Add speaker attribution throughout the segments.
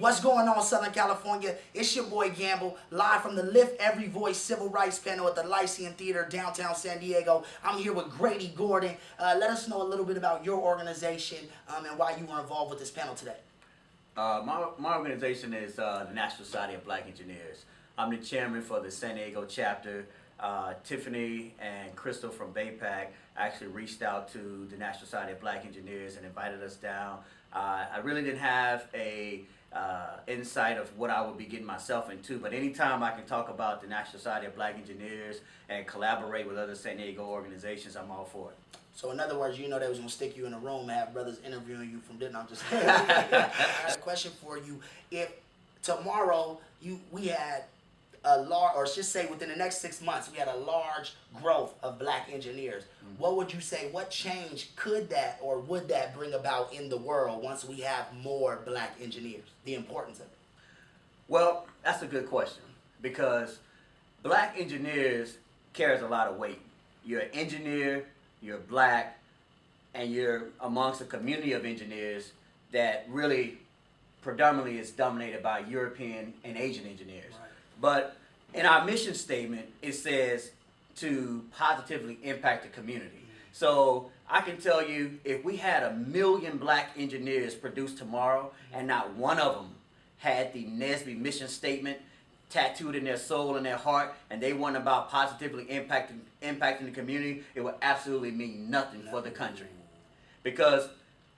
Speaker 1: What's going on, Southern California? It's your boy Gamble, live from the Lift Every Voice Civil Rights Panel at the Lyceum Theater, downtown San Diego. I'm here with Grady Gordon. Let us know a little bit about your organization and why you were involved with this panel today.
Speaker 2: My organization is the National Society of Black Engineers. I'm the chairman for the San Diego chapter. Tiffany and Crystal from BAPAC actually reached out to the National Society of Black Engineers and invited us down. I really didn't have a insight of what I would be getting myself into, but anytime I can talk about the National Society of Black Engineers and collaborate with other San Diego organizations, I'm all for it.
Speaker 1: So in other words, you know they was gonna stick you in a room and have brothers interviewing you from I'm just kidding. I have a question for you. If tomorrow we had a large, or just say within the next 6 months, we had a large growth of black engineers, what would you say, what change could that or would that bring about in the world once we have more black engineers, the importance of it?
Speaker 2: Well, that's a good question, because black engineers carries a lot of weight. You're an engineer, you're black, and you're amongst a community of engineers that really predominantly is dominated by European and Asian engineers. Right. But in our mission statement, it says to positively impact the community. So I can tell you, if we had 1 million black engineers produced tomorrow and not one of them had the NSBE mission statement tattooed in their soul and their heart, and they weren't about positively impacting the community, it would absolutely mean nothing for the country. Because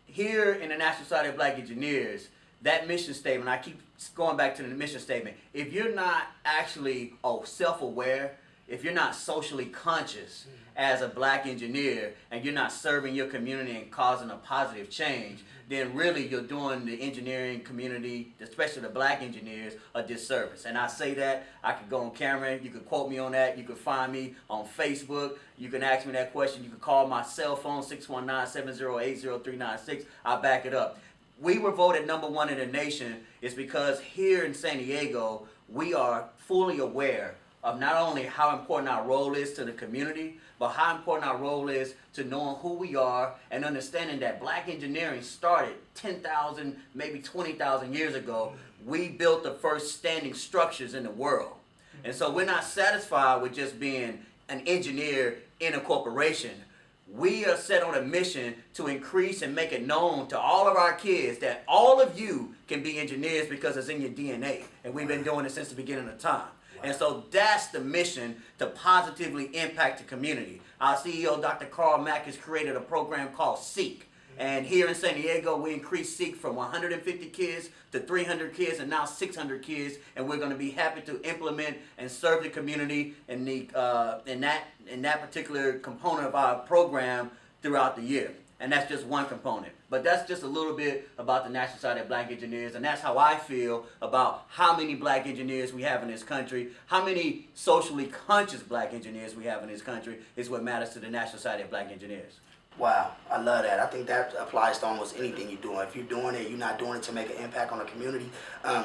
Speaker 2: here in the National Society of Black Engineers, that mission statement, I keep going back to the mission statement, if you're not actually self-aware, if you're not socially conscious as a black engineer, and you're not serving your community and causing a positive change, then really you're doing the engineering community, especially the black engineers, a disservice. And I say that, I could go on camera, you could quote me on that, you could find me on Facebook, you can ask me that question, you can call my cell phone, 619-708-0396, I'll back it up. We were voted #1 in the nation is because here in San Diego, we are fully aware of not only how important our role is to the community, but how important our role is to knowing who we are and understanding that black engineering started 10,000, maybe 20,000 years ago. We built the first standing structures in the world. And so we're not satisfied with just being an engineer in a corporation. We are set on a mission to increase and make it known to all of our kids that all of you can be engineers because it's in your DNA. And we've been doing it since the beginning of time. And so that's the mission, to positively impact the community. Our CEO, Dr. Carl Mack, has created a program called SEEK. And here in San Diego, we increased SEEK from 150 kids to 300 kids and now 600 kids. And we're going to be happy to implement and serve the community in that particular component of our program throughout the year. And that's just one component. But that's just a little bit about the National Society of Black Engineers, and that's how I feel about how many black engineers we have in this country, how many socially conscious black engineers we have in this country is what matters to the National Society of Black Engineers.
Speaker 1: Wow, I love that. I think that applies to almost anything you're doing. If you're doing it, you're not doing it to make an impact on the community.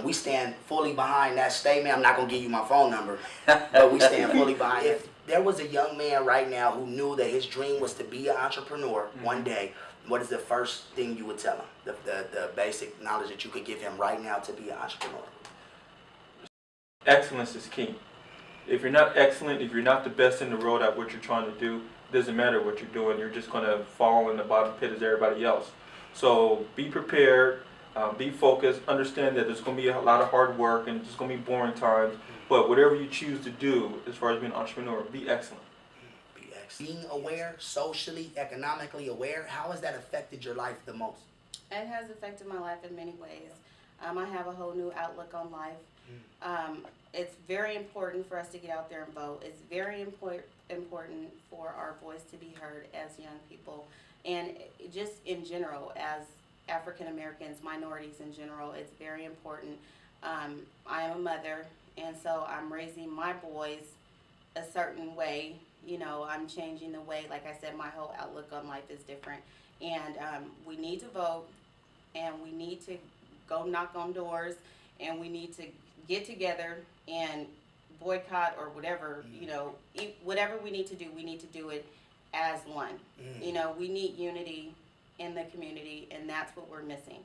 Speaker 1: We stand fully behind that statement. I'm not going to give you my phone number, but we stand fully behind it. If there was a young man right now who knew that his dream was to be an entrepreneur one day, what is the first thing you would tell him? The basic knowledge that you could give him right now to be an entrepreneur?
Speaker 3: Excellence is key. If you're not excellent, if you're not the best in the world at what you're trying to do, it doesn't matter what you're doing. You're just going to fall in the bottom pit as everybody else. So be prepared, be focused, understand that there's going to be a lot of hard work and there's going to be boring times. But whatever you choose to do as far as being an entrepreneur, be excellent.
Speaker 1: Being aware, socially, economically aware, how has that affected your life the most?
Speaker 4: It has affected my life in many ways. I have a whole new outlook on life. It's very important for us to get out there and vote. It's very important for our voice to be heard as young people. And just in general, as African Americans, minorities in general, it's very important. I am a mother, and so I'm raising my boys a certain way. You know, I'm changing the way, like I said, my whole outlook on life is different. And we need to vote, and we need to go knock on doors, and we need to get together and boycott or whatever, you know, whatever we need to do it as one. You know, we need unity in the community, and that's what we're missing.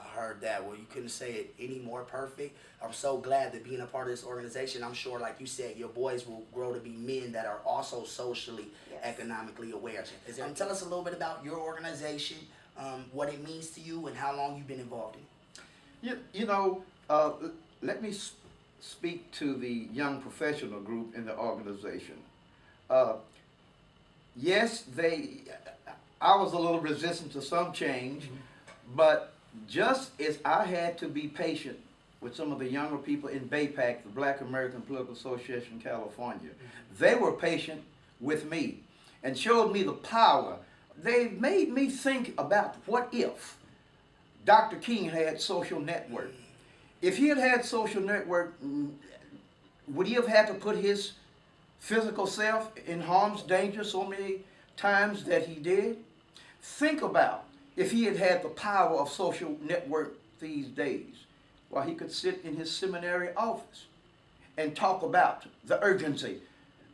Speaker 1: I heard that. Well, you couldn't say it any more perfect. I'm so glad that being a part of this organization, I'm sure, like you said, your boys will grow to be men that are also socially,
Speaker 4: Yes.
Speaker 1: economically aware. Tell us a little bit about your organization, what it means to you, and how long you've been involved in it.
Speaker 5: You know, let me speak to the young professional group in the organization. Yes, I was a little resistant to some change, but just as I had to be patient with some of the younger people in BAPAC, the Black American Political Association in California, they were patient with me and showed me the power. They made me think about what if Dr. King had Social Network. If he had had Social Network, would he have had to put his physical self in harm's danger so many times that he did? Think about if he had had the power of Social Network these days, while he could sit in his seminary office and talk about the urgency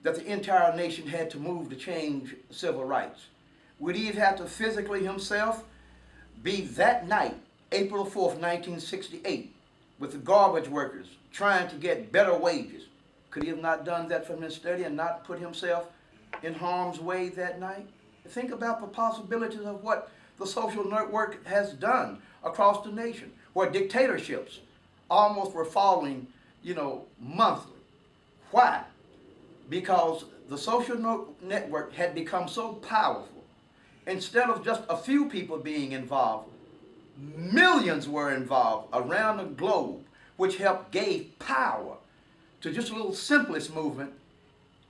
Speaker 5: that the entire nation had to move to change civil rights. Would he have had to physically himself be that night, April 4th, 1968, with the garbage workers trying to get better wages? Could he have not done that from his study and not put himself in harm's way that night? Think about the possibilities of what the Social Network has done across the nation, where dictatorships almost were falling, monthly. Why? Because the Social Network had become so powerful. Instead of just a few people being involved, millions were involved around the globe, which gave power to just a little simplest movement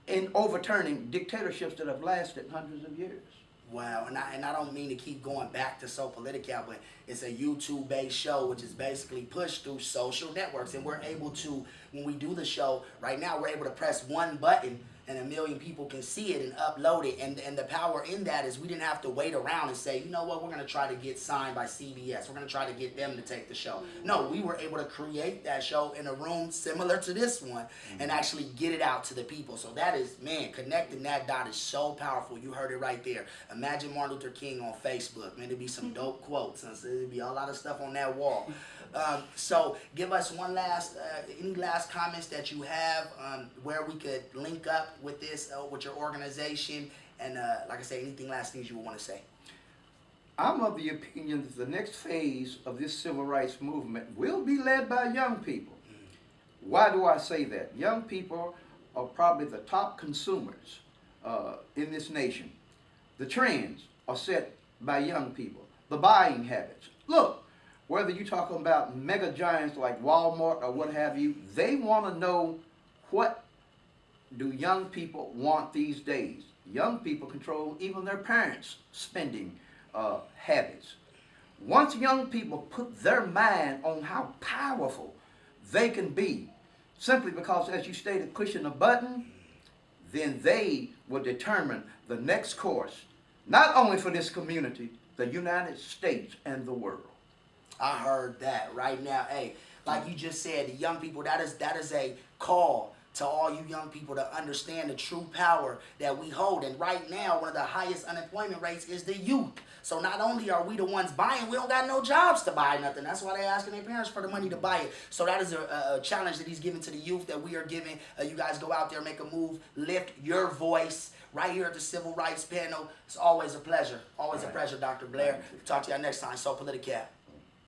Speaker 5: in overturning dictatorships that have lasted hundreds of years.
Speaker 1: Wow, and I don't mean to keep going back to So Political, but it's a YouTube-based show which is basically pushed through social networks, and we're able to, when we do the show, right now we're able to press one button and 1 million people can see it and upload it, and the power in that is we didn't have to wait around and say, you know what, we're going to try to get signed by CBS, we're going to try to get them to take the show. No, we were able to create that show in a room similar to this one and actually get it out to the people. So that is, man, connecting that dot is so powerful. You heard it right there. Imagine Martin Luther King on Facebook. Man, there'd be some dope quotes. There'd be a lot of stuff on that wall. So give us one last, any last comments that you have where we could link up with this, with your organization, and like I say, anything last things you would want to say.
Speaker 5: I'm of the opinion that the next phase of this civil rights movement will be led by young people. Why do I say that? Young people are probably the top consumers in this nation. The trends are set by young people. The buying habits. Look, whether you're talking about mega giants like Walmart or what have you, they want to know what do young people want these days. Young people control even their parents' spending habits. Once young people put their mind on how powerful they can be, simply because, as you stated, pushing a button, then they will determine the next course, not only for this community, the United States and the world.
Speaker 1: I heard that right now. Hey, like you just said, the young people, that is a call to all you young people to understand the true power that we hold. And right now, one of the highest unemployment rates is the youth. So not only are we the ones buying, we don't got no jobs to buy nothing. That's why they're asking their parents for the money to buy it. So that is a challenge that he's giving to the youth that we are giving. You guys go out there, make a move, lift your voice right here at the Civil Rights Panel. It's always a pleasure. Always a pleasure, Dr. Blair. Talk to y'all next time. So Political.